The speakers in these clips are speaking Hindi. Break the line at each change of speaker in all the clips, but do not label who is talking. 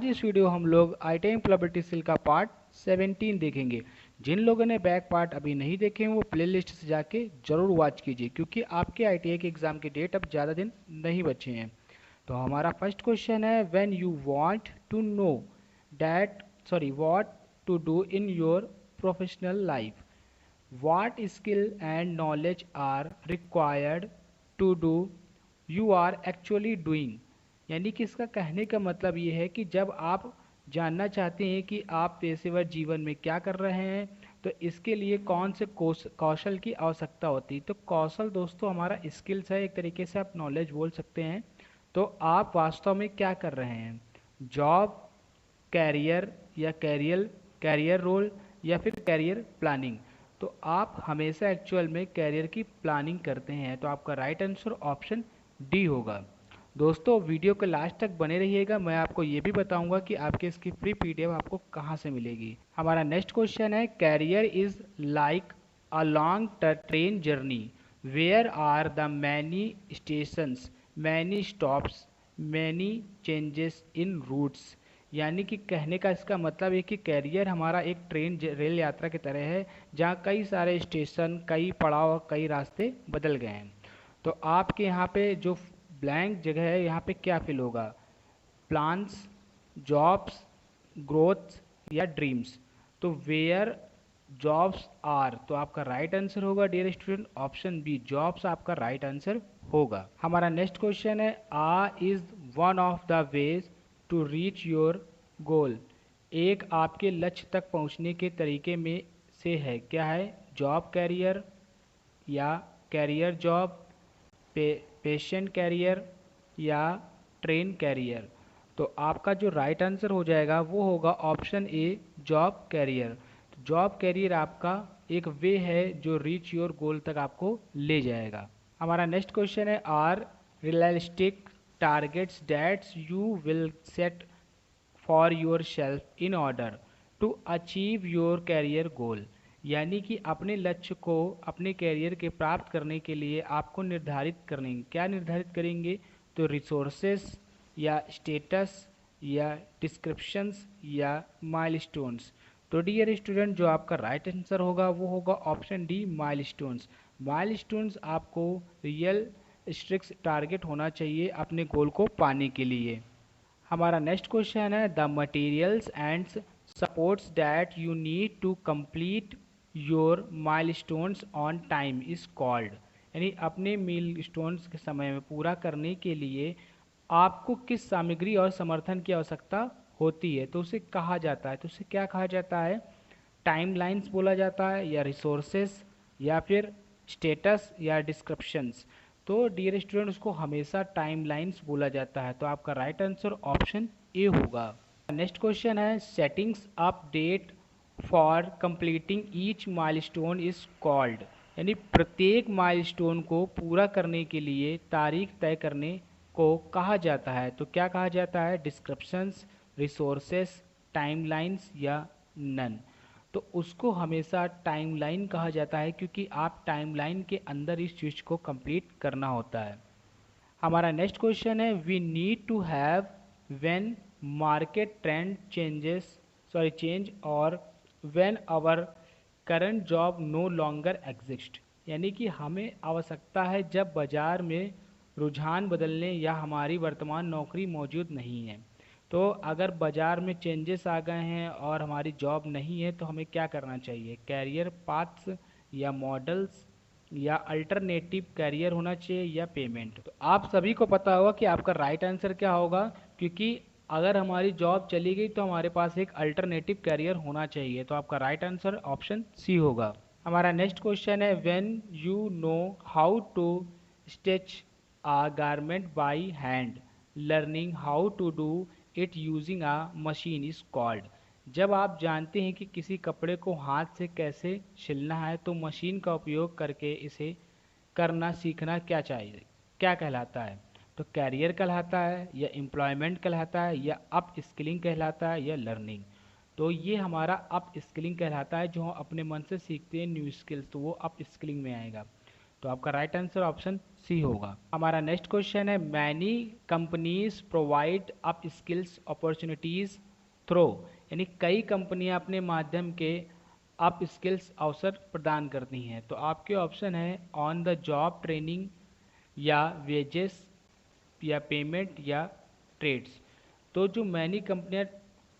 आज इस वीडियो हम लोग IIT एम्प्लॉयबिलिटी स्किल का पार्ट 17 देखेंगे। जिन लोगों ने बैक पार्ट अभी नहीं देखे हैं वो प्लेलिस्ट से जाके जरूर वॉच कीजिए, क्योंकि आपके IIT के एग्जाम की डेट अब ज़्यादा दिन नहीं बचे हैं। तो हमारा फर्स्ट क्वेश्चन है, when you want to know what to do in your professional life, what skill and knowledge are required to do you are actually doing। यानी कि इसका कहने का मतलब ये है कि जब आप जानना चाहते हैं कि आप पेशेवर जीवन में क्या कर रहे हैं, तो इसके लिए कौन से कौशल की आवश्यकता होती है। तो कौशल दोस्तों हमारा स्किल्स है, एक तरीके से आप नॉलेज बोल सकते हैं। तो आप वास्तव में क्या कर रहे हैं, जॉब, कैरियर या कैरियर रोल या फिर कैरियर प्लानिंग। तो आप हमेशा एक्चुअल में कैरियर की प्लानिंग करते हैं, तो आपका राइट आंसर ऑप्शन डी होगा। दोस्तों वीडियो के लास्ट तक बने रहिएगा, मैं आपको ये भी बताऊंगा कि आपके इसकी फ्री पीडीएफ आपको कहाँ से मिलेगी। हमारा नेक्स्ट क्वेश्चन है, career is like a long train journey where are the many stations, many stops, many changes in routes. यानी कि कहने का इसका मतलब है कि कैरियर हमारा एक ट्रेन रेल यात्रा की तरह है, जहाँ कई सारे स्टेशन, कई पड़ाव, कई रास्ते बदल गए हैं। तो आपके यहाँ पे जो ब्लैंक जगह है, यहाँ पे क्या फिल होगा, प्लान्स, जॉब्स, ग्रोथ या ड्रीम्स। तो वेयर जॉब्स आर, तो आपका राइट आंसर होगा dear student option B, jobs आपका राइट आंसर होगा। हमारा नेक्स्ट क्वेश्चन है, आ is one of the ways to reach your goal. एक आपके लक्ष्य तक पहुंचने के तरीके में से है, क्या है, जॉब कैरियर या कैरियर जॉब, पेशेंट कैरियर या ट्रेन कैरियर। तो आपका जो राइट आंसर हो जाएगा वो होगा ऑप्शन ए, जॉब कैरियर। तो जॉब कैरियर आपका एक वे है जो रीच योर गोल तक आपको ले जाएगा। हमारा नेक्स्ट क्वेश्चन है, are realistic targets that's you will set for your self in order to achieve your career goal. यानी कि अपने लक्ष्य को अपने कैरियर के प्राप्त करने के लिए आपको निर्धारित करेंगे, क्या निर्धारित करेंगे, तो रिसोर्सेस या स्टेटस या डिस्क्रिप्शंस या माइलस्टोन्स। तो डियर स्टूडेंट जो आपका राइट आंसर होगा वो होगा ऑप्शन डी, माइलस्टोन्स। माइलस्टोन्स आपको रियल स्ट्रिक्ट टारगेट होना चाहिए अपने गोल को पाने के लिए। हमारा नेक्स्ट क्वेश्चन है, the materials and supports that you need to complete your milestones on time is called. यानी अपने माइलस्टोन्स के समय में पूरा करने के लिए आपको किस सामग्री और समर्थन की आवश्यकता होती है, तो उसे कहा जाता है, तो उसे क्या कहा जाता है, टाइमलाइंस बोला जाता है या रिसोर्सेस या फिर स्टेटस या डिस्क्रिप्शंस। तो डियर स्टूडेंट उसको हमेशा टाइमलाइंस बोला जाता है। तो आपका राइट आंसर ऑप्शन ए होगा। नेक्स्ट क्वेश्चन है, settings up date for completing each milestone is called. यानी प्रत्येक माइलस्टोन को पूरा करने के लिए तारीख तय करने को कहा जाता है। तो क्या कहा जाता है, डिस्क्रिप्शंस, रिसोर्सेस, टाइमलाइंस या नन। तो उसको हमेशा टाइमलाइन कहा जाता है, क्योंकि आप टाइमलाइन के अंदर इस चीज़ को कंप्लीट करना होता है। हमारा नेक्स्ट क्वेश्चन है, we need to have when market trend change और when our current job no longer exist. यानी कि हमें आवश्यकता है जब बाजार में रुझान बदलने या हमारी वर्तमान नौकरी मौजूद नहीं है। तो अगर बाजार में चेंजेस आ गए हैं और हमारी जॉब नहीं है, तो हमें क्या करना चाहिए, कैरियर पाथ्स या मॉडल्स या अल्टरनेटिव कैरियर होना चाहिए या पेमेंट। तो आप सभी को पता होगा कि आपका राइट आंसर क्या होगा, क्योंकि अगर हमारी जॉब चली गई तो हमारे पास एक अल्टरनेटिव कैरियर होना चाहिए। तो आपका राइट आंसर ऑप्शन सी होगा। हमारा नेक्स्ट क्वेश्चन है, when you know how to stitch a garment by hand, learning how to do it using a machine is called। जब आप जानते हैं कि किसी कपड़े को हाथ से कैसे सिलना है, तो मशीन का उपयोग करके इसे करना सीखना क्या कहलाता है, तो कैरियर कहलाता है या एम्प्लॉयमेंट कहलाता है या अप स्किलिंग कहलाता है या लर्निंग। तो ये हमारा अप स्किलिंग कहलाता है, जो हम अपने मन से सीखते हैं न्यू स्किल्स, तो वो अप स्किलिंग में आएगा। तो आपका राइट आंसर ऑप्शन सी होगा। हमारा नेक्स्ट क्वेश्चन है many companies provide up skills opportunities through, यानी कई कंपनियां अपने माध्यम के अप स्किल्स अवसर प्रदान करती हैं। तो आपके ऑप्शन है ऑन द जॉब ट्रेनिंग या वेजेस या पेमेंट या ट्रेड्स। तो जो मैनी कंपनियां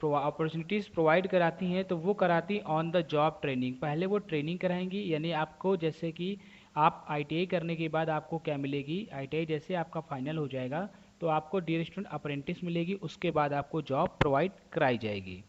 अपॉर्चुनिटीज़ प्रोवाइड कराती हैं तो वो कराती ऑन द जॉब ट्रेनिंग, पहले वो ट्रेनिंग कराएंगी, यानी आपको जैसे कि आप आईटीआई करने के बाद आपको क्या मिलेगी, आईटीआई जैसे आपका फाइनल हो जाएगा तो आपको डियर स्टूडेंट अप्रेंटिस मिलेगी, उसके बाद आपको जॉब प्रोवाइड कराई जाएगी।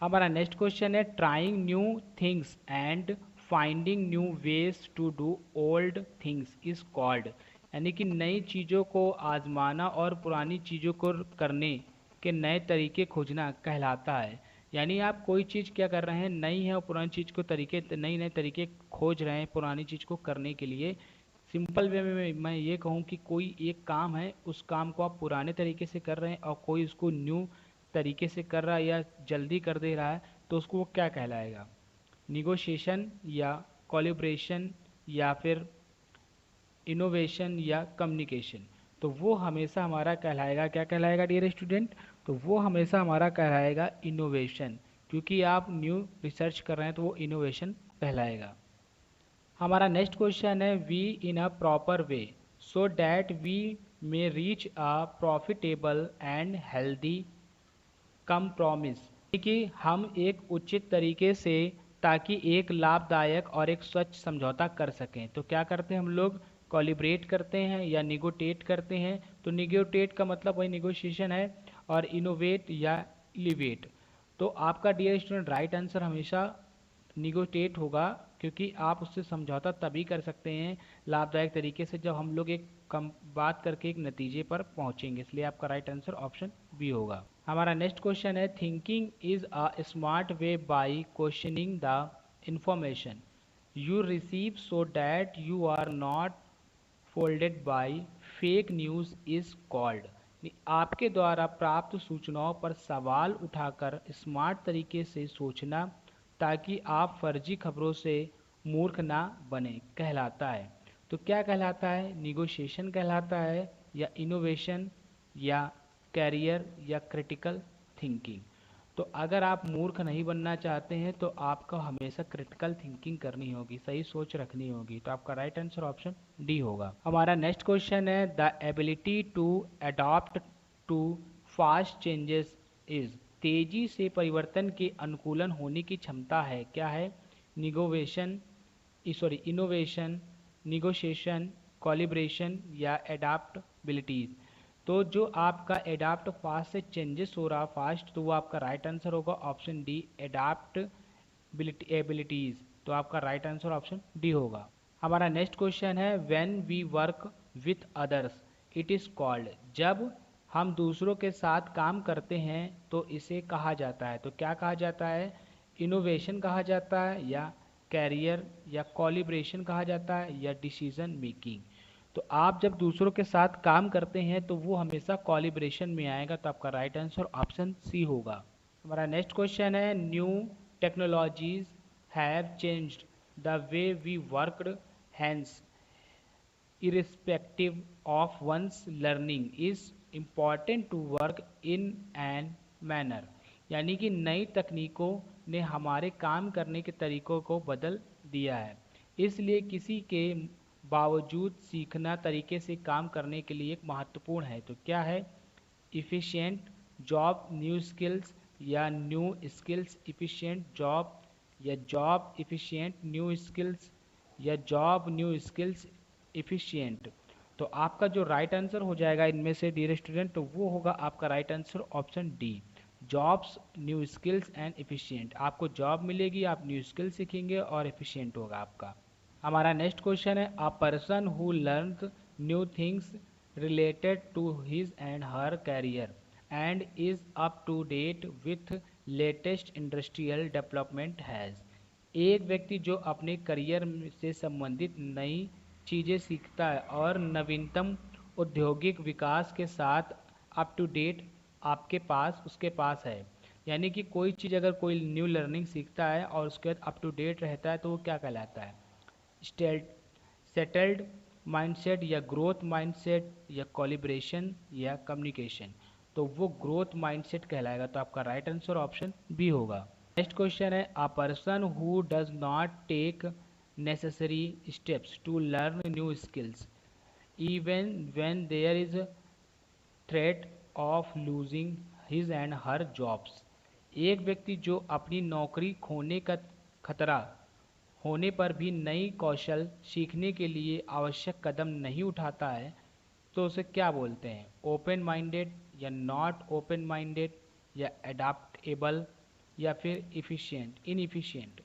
हमारा नेक्स्ट क्वेश्चन है trying new things and finding new ways to do old things is called, यानी कि नई चीज़ों को आजमाना और पुरानी चीज़ों को करने के नए तरीके खोजना कहलाता है। यानी आप कोई चीज़ क्या कर रहे हैं, नई है और पुरानी चीज़ को तरीके नई नए तरीके खोज रहे हैं पुरानी चीज़ को करने के लिए। सिंपल वे में मैं ये कहूँ कि कोई एक काम है, उस काम को आप पुराने तरीके से कर रहे हैं और कोई उसको न्यू तरीके से कर रहा है या जल्दी कर दे रहा है, तो उसको वो क्या कहलाएगा, निगोशिएशन या कोलिब्रेशन या फिर इनोवेशन या कम्युनिकेशन। तो वो हमेशा हमारा कहलाएगा, क्या कहलाएगा डियर स्टूडेंट, तो वो हमेशा हमारा कहलाएगा इनोवेशन, क्योंकि आप न्यू रिसर्च कर रहे हैं तो वो इनोवेशन कहलाएगा। हमारा नेक्स्ट क्वेश्चन है we in a proper way so that we may reach a profitable and healthy compromise, कि हम एक उचित तरीके से ताकि एक लाभदायक और एक स्वच्छ समझौता कर सकें। तो क्या करते हैं हम लोग, कॉलिब्रेट करते हैं या निगोटिएट करते हैं। तो निगोटिएट का मतलब वही निगोशिएशन है, और इनोवेट या इलिवेट। तो आपका डियर स्टूडेंट राइट आंसर हमेशा निगोटिएट होगा, क्योंकि आप उससे समझौता तभी कर सकते हैं लाभदायक तरीके से जब हम लोग एक कम बात करके एक नतीजे पर पहुंचेंगे, इसलिए आपका राइट आंसर ऑप्शन बी होगा। हमारा नेक्स्ट क्वेश्चन है thinking is a smart way by questioning the information you receive so that you are not folded by fake news is called, आपके द्वारा प्राप्त सूचनाओं पर सवाल उठाकर स्मार्ट तरीके से सोचना ताकि आप फर्जी खबरों से मूर्ख ना बने कहलाता है। तो क्या कहलाता है, निगोशिएशन कहलाता है या इनोवेशन या कैरियर या क्रिटिकल थिंकिंग। तो अगर आप मूर्ख नहीं बनना चाहते हैं तो आपको हमेशा क्रिटिकल थिंकिंग करनी होगी, सही सोच रखनी होगी। तो आपका राइट आंसर ऑप्शन डी होगा। हमारा नेक्स्ट क्वेश्चन है the ability to adopt to fast changes is, तेजी से परिवर्तन के अनुकूलन होने की क्षमता है, क्या है, निगोवेशन इनोवेशन, निगोशिएशन, कॉलिब्रेशन या एडाप्टबिलिटीज। तो जो आपका एडाप्ट फास्ट से चेंजेस हो रहा फास्ट, तो वो आपका राइट आंसर होगा ऑप्शन डी एडाप्टबिलिटी एबिलिटीज। तो आपका राइट आंसर ऑप्शन डी होगा। हमारा नेक्स्ट क्वेश्चन है when we work with others it is called, जब हम दूसरों के साथ काम करते हैं तो इसे कहा जाता है। तो क्या कहा जाता है, इनोवेशन कहा जाता है या कैरियर या कॉलिब्रेशन कहा जाता है या डिसीजन मेकिंग। तो आप जब दूसरों के साथ काम करते हैं तो वो हमेशा कॉलिब्रेशन में आएगा। तो आपका राइट आंसर ऑप्शन सी होगा। हमारा नेक्स्ट क्वेश्चन है new technologies have changed the way we worked, हैंस irrespective of one's learning is important to work in an manner, यानी कि नई तकनीकों ने हमारे काम करने के तरीकों को बदल दिया है, इसलिए किसी के बावजूद सीखना तरीके से काम करने के लिए एक महत्वपूर्ण है। तो क्या है, इफ़िशिएंट जॉब न्यू स्किल्स या न्यू स्किल्स इफ़िशिएंट जॉब या जॉब इफ़िशिएंट न्यू स्किल्स या जॉब न्यू स्किल्स इफ़िशिएंट। तो आपका जो राइट आंसर हो जाएगा इनमें से डियर स्टूडेंट, तो वो होगा आपका right answer option D, jobs new skills and efficient. आपको जॉब मिलेगी, आप न्यू स्किल सीखेंगे और इफ़िशिएंट होगा आपका। हमारा नेक्स्ट क्वेश्चन है a person who learn new things related to his and her career and is up to date with latest industrial development has, एक व्यक्ति जो अपने करियर से संबंधित नई चीज़ें सीखता है और नवीनतम औद्योगिक विकास के साथ अप टू डेट आपके पास उसके पास है। यानी कि कोई चीज़ अगर कोई न्यू लर्निंग सीखता है और उसके बाद अप टू डेट रहता है तो वो क्या कहलाता है, सेटल्ड माइंडसेट या ग्रोथ माइंडसेट या कोलिब्रेशन या कम्युनिकेशन, तो वो ग्रोथ माइंडसेट कहलाएगा। तो आपका राइट आंसर ऑप्शन बी होगा। नेक्स्ट क्वेश्चन है, a person who does not take necessary steps to learn new skills even when there is threat of losing his and her jobs. एक व्यक्ति जो अपनी नौकरी खोने का खतरा होने पर भी नई कौशल सीखने के लिए आवश्यक कदम नहीं उठाता है, तो उसे क्या बोलते हैं? ओपन माइंडेड या नॉट ओपन माइंडेड या एडाप्टेबल या फिर इफिशिएंट इनइफिशिएंट।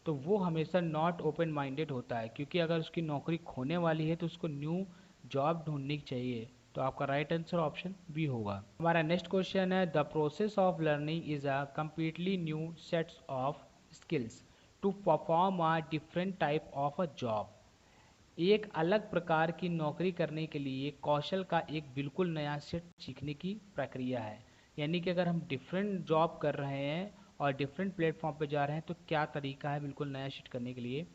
तो वो हमेशा नॉट ओपन माइंडेड होता है, क्योंकि अगर उसकी नौकरी खोने वाली है तो उसको न्यू जॉब ढूंढनी चाहिए। तो आपका राइट आंसर ऑप्शन बी होगा। हमारा नेक्स्ट क्वेश्चन है, the process of learning is a completely new sets of skills to perform a different type of a job. एक अलग प्रकार की नौकरी करने के लिए कौशल का एक बिल्कुल नया सेट सीखने की प्रक्रिया है। यानी कि अगर हम डिफरेंट जॉब कर रहे हैं और डिफरेंट प्लेटफॉर्म पे जा रहे हैं तो क्या तरीका है बिल्कुल नया सेट करने के लिए?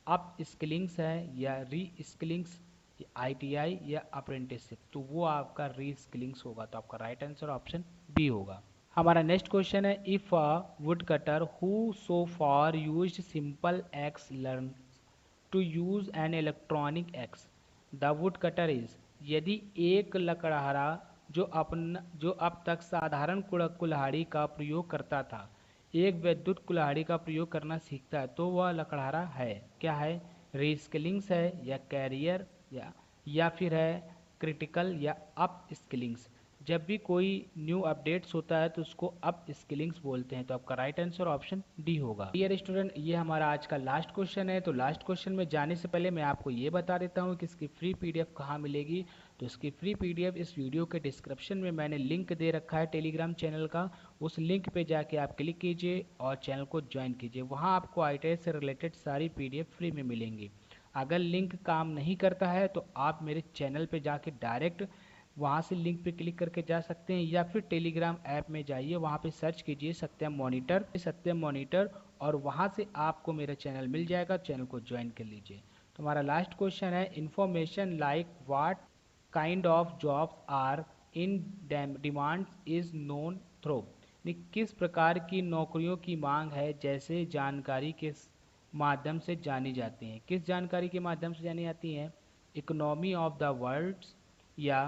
अप स्किलिंग्स है या री स्किलिंग्स, आईटीआई या अप्रेंटिसशिप, तो वो आपका री स्किलिंग्स होगा। तो आपका राइट आंसर ऑप्शन बी होगा। हमारा नेक्स्ट क्वेश्चन है, if a wood cutter who so far used simple axe learn to use an electronic axe the wood cutter is. यदि एक लकड़हारा जो अब तक साधारण कुल्हाड़ी का प्रयोग करता था, एक विद्युत कुल्हाड़ी का प्रयोग करना सीखता है, तो वह लकड़हारा है क्या है? रीस्किलिंग्स है या कैरियर या फिर है क्रिटिकल या अप स्किलिंग्स। जब भी कोई न्यू अपडेट्स होता है तो उसको अप स्किलिंग्स बोलते हैं। तो आपका राइट आंसर ऑप्शन डी होगा। डियर स्टूडेंट, ये हमारा आज का लास्ट क्वेश्चन है। तो लास्ट क्वेश्चन में जाने से पहले मैं आपको ये बता देता हूँ कि इसकी फ्री पीडीएफ कहाँ मिलेगी। तो इसकी फ्री पीडीएफ इस वीडियो के डिस्क्रिप्शन में मैंने लिंक दे रखा है टेलीग्राम चैनल का। उस लिंक पे जाके आप क्लिक कीजिए और चैनल को ज्वाइन कीजिए। वहाँ आपको आईटीआई से रिलेटेड सारी पीडीएफ फ्री में मिलेंगी। अगर लिंक काम नहीं करता है तो आप मेरे चैनल पे जाके डायरेक्ट वहाँ से लिंक पे क्लिक करके जा सकते हैं, या फिर टेलीग्राम ऐप में जाइए, वहाँ पे सर्च कीजिए सत्यम मॉनिटर और वहाँ से आपको मेरा चैनल मिल जाएगा। चैनल को ज्वाइन कर लीजिए। तो हमारा लास्ट क्वेश्चन है, information like what kind of jobs are in demand is known through. किस प्रकार की नौकरियों की मांग है जैसे जानकारी के माध्यम से जानी जाती हैं? किस जानकारी के माध्यम से जानी जाती हैं? इकोनॉमी ऑफ द वर्ल्ड या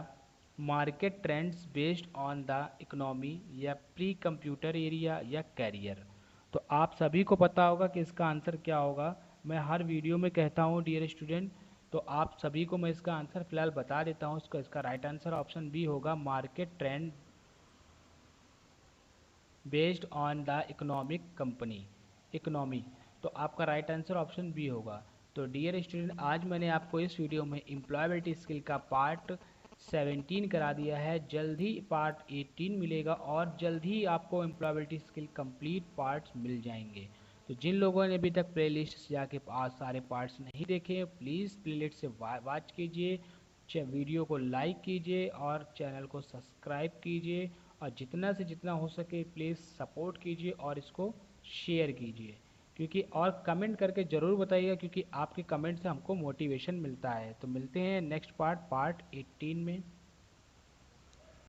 market trends based on the economy या प्री कंप्यूटर एरिया या कैरियर। तो आप सभी को पता होगा कि इसका आंसर क्या होगा। मैं हर वीडियो में कहता हूँ डियर स्टूडेंट, तो आप सभी को मैं इसका आंसर फिलहाल बता देता हूँ। इसका राइट आंसर ऑप्शन बी होगा, market trend based on the economy. तो आपका राइट आंसर ऑप्शन बी होगा। तो डियर स्टूडेंट, आज मैंने आपको इस वीडियो में एम्प्लॉयबिलिटी स्किल का पार्ट 17 करा दिया है। जल्द ही पार्ट 18 मिलेगा और जल्द ही आपको एम्प्लॉयबिलिटी स्किल कंप्लीट पार्ट्स मिल जाएंगे। तो जिन लोगों ने अभी तक प्लेलिस्ट से जाके सारे पार्ट्स नहीं देखे, प्लीज़ प्लेलिस्ट से वॉच कीजिए, वीडियो को लाइक कीजिए और चैनल को सब्सक्राइब कीजिए, और जितना से जितना हो सके प्लीज़ सपोर्ट कीजिए और इसको शेयर कीजिए, क्योंकि और कमेंट करके ज़रूर बताइएगा, क्योंकि आपके कमेंट से हमको मोटिवेशन मिलता है। तो मिलते हैं नेक्स्ट पार्ट 18 में।